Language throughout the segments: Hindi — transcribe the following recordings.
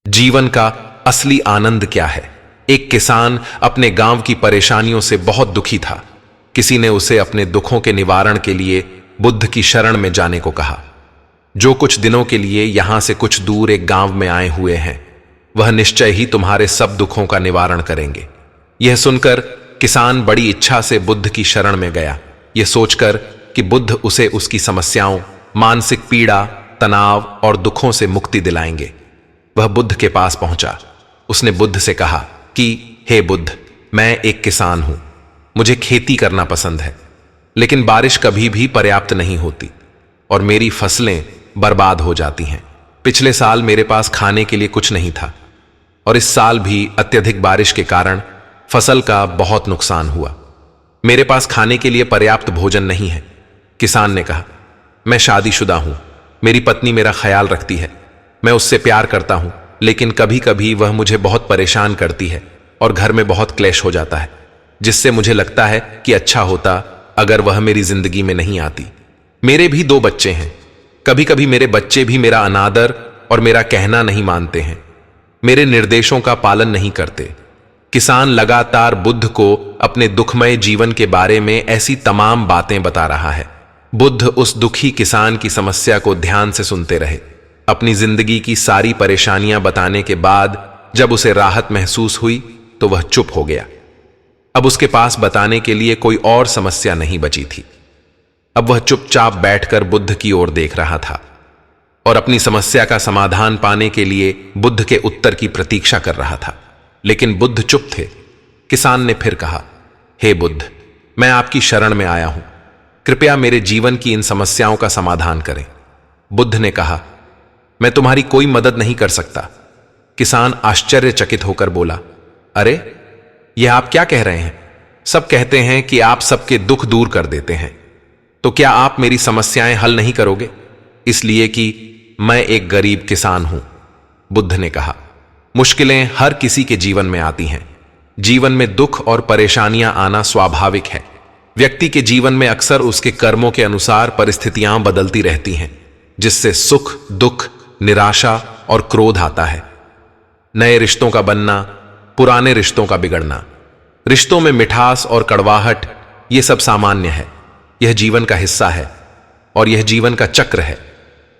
जीवन का असली आनंद क्या है। एक किसान अपने गांव की परेशानियों से बहुत दुखी था। किसी ने उसे अपने दुखों के निवारण के लिए बुद्ध की शरण में जाने को कहा, जो कुछ दिनों के लिए यहां से कुछ दूर एक गांव में आए हुए हैं, वह निश्चय ही तुम्हारे सब दुखों का निवारण करेंगे। यह सुनकर किसान बड़ी इच्छा से बुद्ध की शरण में गया, यह सोचकर कि बुद्ध उसे उसकी समस्याओं, मानसिक पीड़ा, तनाव और दुखों से मुक्ति दिलाएंगे। वह बुद्ध के पास पहुंचा। उसने बुद्ध से कहा कि हे बुद्ध, मैं एक किसान हूं, मुझे खेती करना पसंद है, लेकिन बारिश कभी भी पर्याप्त नहीं होती और मेरी फसलें बर्बाद हो जाती हैं। पिछले साल मेरे पास खाने के लिए कुछ नहीं था और इस साल भी अत्यधिक बारिश के कारण फसल का बहुत नुकसान हुआ। मेरे पास खाने के लिए पर्याप्त भोजन नहीं है। किसान ने कहा, मैं शादीशुदा हूं, मेरी पत्नी मेरा ख्याल रखती है, मैं उससे प्यार करता हूं, लेकिन कभी कभी वह मुझे बहुत परेशान करती है और घर में बहुत क्लेश हो जाता है, जिससे मुझे लगता है कि अच्छा होता अगर वह मेरी जिंदगी में नहीं आती। मेरे भी 2 बच्चे हैं। कभी कभी मेरे बच्चे भी मेरा अनादर और मेरा कहना नहीं मानते हैं, मेरे निर्देशों का पालन नहीं करते। किसान लगातार बुद्ध को अपने दुखमय जीवन के बारे में ऐसी तमाम बातें बता रहा है। बुद्ध उस दुखी किसान की समस्या को ध्यान से सुनते रहे। अपनी जिंदगी की सारी परेशानियां बताने के बाद जब उसे राहत महसूस हुई तो वह चुप हो गया। अब उसके पास बताने के लिए कोई और समस्या नहीं बची थी। अब वह चुपचाप बैठकर बुद्ध की ओर देख रहा था और अपनी समस्या का समाधान पाने के लिए बुद्ध के उत्तर की प्रतीक्षा कर रहा था। लेकिन बुद्ध चुप थे। किसान ने फिर कहा, हे बुद्ध, मैं आपकी शरण में आया हूं, कृपया मेरे जीवन की इन समस्याओं का समाधान करें। बुद्ध ने कहा, मैं तुम्हारी कोई मदद नहीं कर सकता। किसान आश्चर्यचकित होकर बोला, अरे, यह आप क्या कह रहे हैं? सब कहते हैं कि आप सबके दुख दूर कर देते हैं, तो क्या आप मेरी समस्याएं हल नहीं करोगे? इसलिए कि मैं एक गरीब किसान हूं। बुद्ध ने कहा, मुश्किलें हर किसी के जीवन में आती हैं। जीवन में दुख और परेशानियां आना स्वाभाविक है। व्यक्ति के जीवन में अक्सर उसके कर्मों के अनुसार परिस्थितियां बदलती रहती हैं, जिससे सुख, दुख, निराशा और क्रोध आता है। नए रिश्तों का बनना, पुराने रिश्तों का बिगड़ना, रिश्तों में मिठास और कड़वाहट, यह सब सामान्य है। यह जीवन का हिस्सा है और यह जीवन का चक्र है।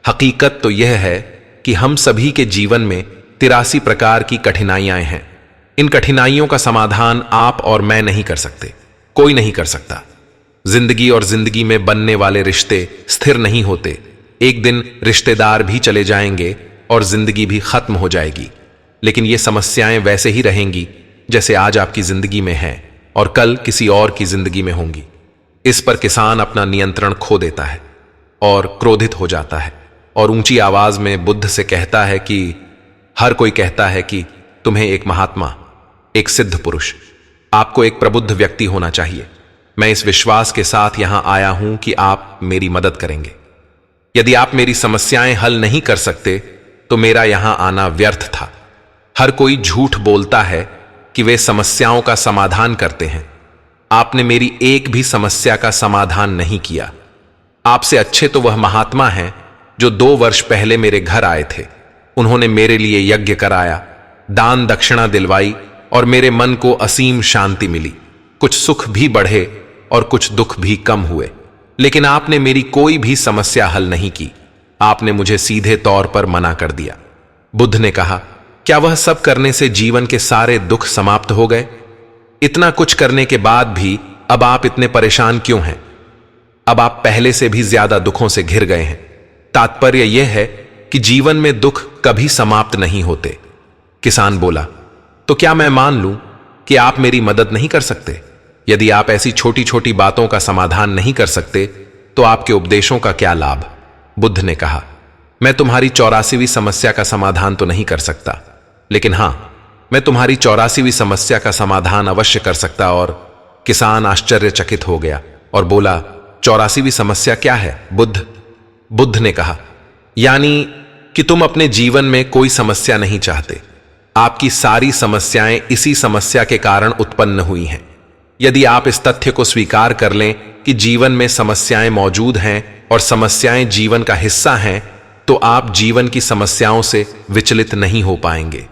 हकीकत तो यह है कि हम सभी के जीवन में 83 प्रकार की कठिनाइयां हैं। इन कठिनाइयों का समाधान आप और मैं नहीं कर सकते, कोई नहीं कर सकता। जिंदगी और जिंदगी में बनने वाले रिश्ते स्थिर नहीं होते। एक दिन रिश्तेदार भी चले जाएंगे और जिंदगी भी खत्म हो जाएगी, लेकिन ये समस्याएं वैसे ही रहेंगी जैसे आज आपकी जिंदगी में हैं और कल किसी और की जिंदगी में होंगी। इस पर किसान अपना नियंत्रण खो देता है और क्रोधित हो जाता है और ऊंची आवाज में बुद्ध से कहता है कि हर कोई कहता है कि तुम्हें एक महात्मा, एक सिद्ध पुरुष, आपको एक प्रबुद्ध व्यक्ति होना चाहिए। मैं इस विश्वास के साथ यहां आया हूं कि आप मेरी मदद करेंगे। यदि आप मेरी समस्याएं हल नहीं कर सकते तो मेरा यहां आना व्यर्थ था। हर कोई झूठ बोलता है कि वे समस्याओं का समाधान करते हैं। आपने मेरी एक भी समस्या का समाधान नहीं किया। आपसे अच्छे तो वह महात्मा हैं जो 2 वर्ष पहले मेरे घर आए थे। उन्होंने मेरे लिए यज्ञ कराया, दान दक्षिणा दिलवाई और मेरे मन को असीम शांति मिली। कुछ सुख भी बढ़े और कुछ दुख भी कम हुए, लेकिन आपने मेरी कोई भी समस्या हल नहीं की। आपने मुझे सीधे तौर पर मना कर दिया। बुद्ध ने कहा, क्या वह सब करने से जीवन के सारे दुख समाप्त हो गए? इतना कुछ करने के बाद भी अब आप इतने परेशान क्यों हैं? अब आप पहले से भी ज्यादा दुखों से घिर गए हैं। तात्पर्य यह है कि जीवन में दुख कभी समाप्त नहीं होते। किसान बोला, तो क्या मैं मान लूं कि आप मेरी मदद नहीं कर सकते? यदि आप ऐसी छोटी छोटी बातों का समाधान नहीं कर सकते तो आपके उपदेशों का क्या लाभ? बुद्ध ने कहा, मैं तुम्हारी 84वीं समस्या का समाधान तो नहीं कर सकता, लेकिन हां, मैं तुम्हारी 84वीं समस्या का समाधान अवश्य कर सकता। और किसान आश्चर्यचकित हो गया और बोला, 84वीं समस्या क्या है बुद्ध? बुद्ध ने कहा, यानी कि तुम अपने जीवन में कोई समस्या नहीं चाहते। आपकी सारी समस्याएं इसी समस्या के कारण उत्पन्न हुई हैं। यदि आप इस तथ्य को स्वीकार कर लें कि जीवन में समस्याएं मौजूद हैं और समस्याएं जीवन का हिस्सा हैं, तो आप जीवन की समस्याओं से विचलित नहीं हो पाएंगे।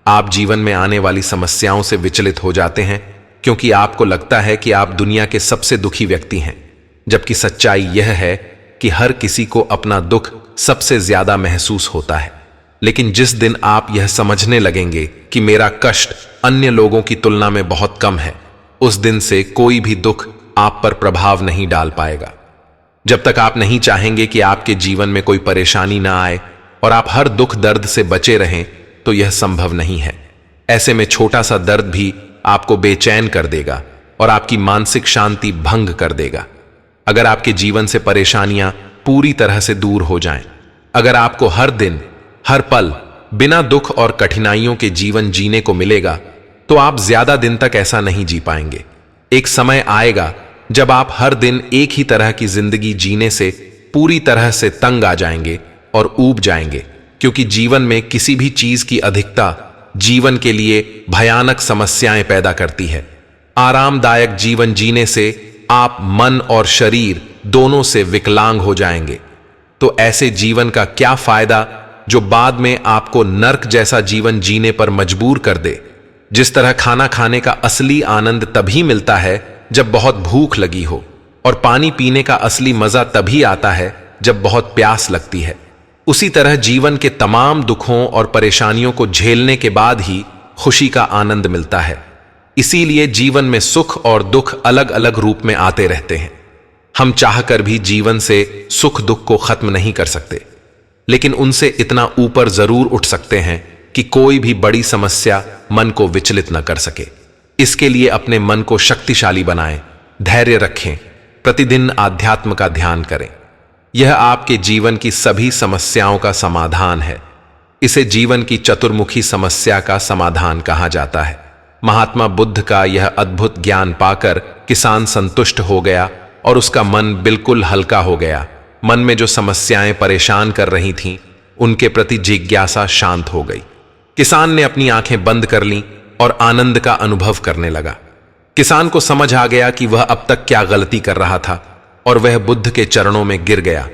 आप जीवन में आने वाली समस्याओं से विचलित हो जाते हैं क्योंकि आपको लगता है कि आप दुनिया के सबसे दुखी व्यक्ति हैं, जबकि सच्चाई यह है कि हर किसी को अपना दुख सबसे ज्यादा महसूस होता है। लेकिन जिस दिन आप यह समझने लगेंगे कि मेरा कष्ट अन्य लोगों की तुलना में बहुत कम है, उस दिन से कोई भी दुख आप पर प्रभाव नहीं डाल पाएगा। जब तक आप नहीं चाहेंगे कि आपके जीवन में कोई परेशानी ना आए और आप हर दुख दर्द से बचे रहें, तो यह संभव नहीं है। ऐसे में छोटा सा दर्द भी आपको बेचैन कर देगा और आपकी मानसिक शांति भंग कर देगा। अगर आपके जीवन से परेशानियां पूरी तरह से दूर हो जाएं, अगर आपको हर दिन हर पल बिना दुख और कठिनाइयों के जीवन जीने को मिलेगा, तो आप ज्यादा दिन तक ऐसा नहीं जी पाएंगे। एक समय आएगा जब आप हर दिन एक ही तरह की जिंदगी जीने से पूरी तरह से तंग आ जाएंगे और ऊब जाएंगे, क्योंकि जीवन में किसी भी चीज की अधिकता जीवन के लिए भयानक समस्याएं पैदा करती है। आरामदायक जीवन जीने से आप मन और शरीर दोनों से विकलांग हो जाएंगे। तो ऐसे जीवन का क्या फायदा जो बाद में आपको नर्क जैसा जीवन जीने पर मजबूर कर दे। जिस तरह खाना खाने का असली आनंद तभी मिलता है जब बहुत भूख लगी हो, और पानी पीने का असली मजा तभी आता है जब बहुत प्यास लगती है, उसी तरह जीवन के तमाम दुखों और परेशानियों को झेलने के बाद ही खुशी का आनंद मिलता है। इसीलिए जीवन में सुख और दुख अलग अलग रूप में आते रहते हैं। हम चाहकर भी जीवन से सुख दुख को खत्म नहीं कर सकते, लेकिन उनसे इतना ऊपर जरूर उठ सकते हैं कि कोई भी बड़ी समस्या मन को विचलित न कर सके। इसके लिए अपने मन को शक्तिशाली बनाएं, धैर्य रखें, प्रतिदिन आध्यात्म का ध्यान करें। यह आपके जीवन की सभी समस्याओं का समाधान है। इसे जीवन की चतुर्मुखी समस्या का समाधान कहा जाता है। महात्मा बुद्ध का यह अद्भुत ज्ञान पाकर किसान संतुष्ट हो गया और उसका मन बिल्कुल हल्का हो गया। मन में जो समस्याएं परेशान कर रही थीं, उनके प्रति जिज्ञासा शांत हो गई। किसान ने अपनी आंखें बंद कर लीं और आनंद का अनुभव करने लगा। किसान को समझ आ गया कि वह अब तक क्या गलती कर रहा था और वह बुद्ध के चरणों में गिर गया।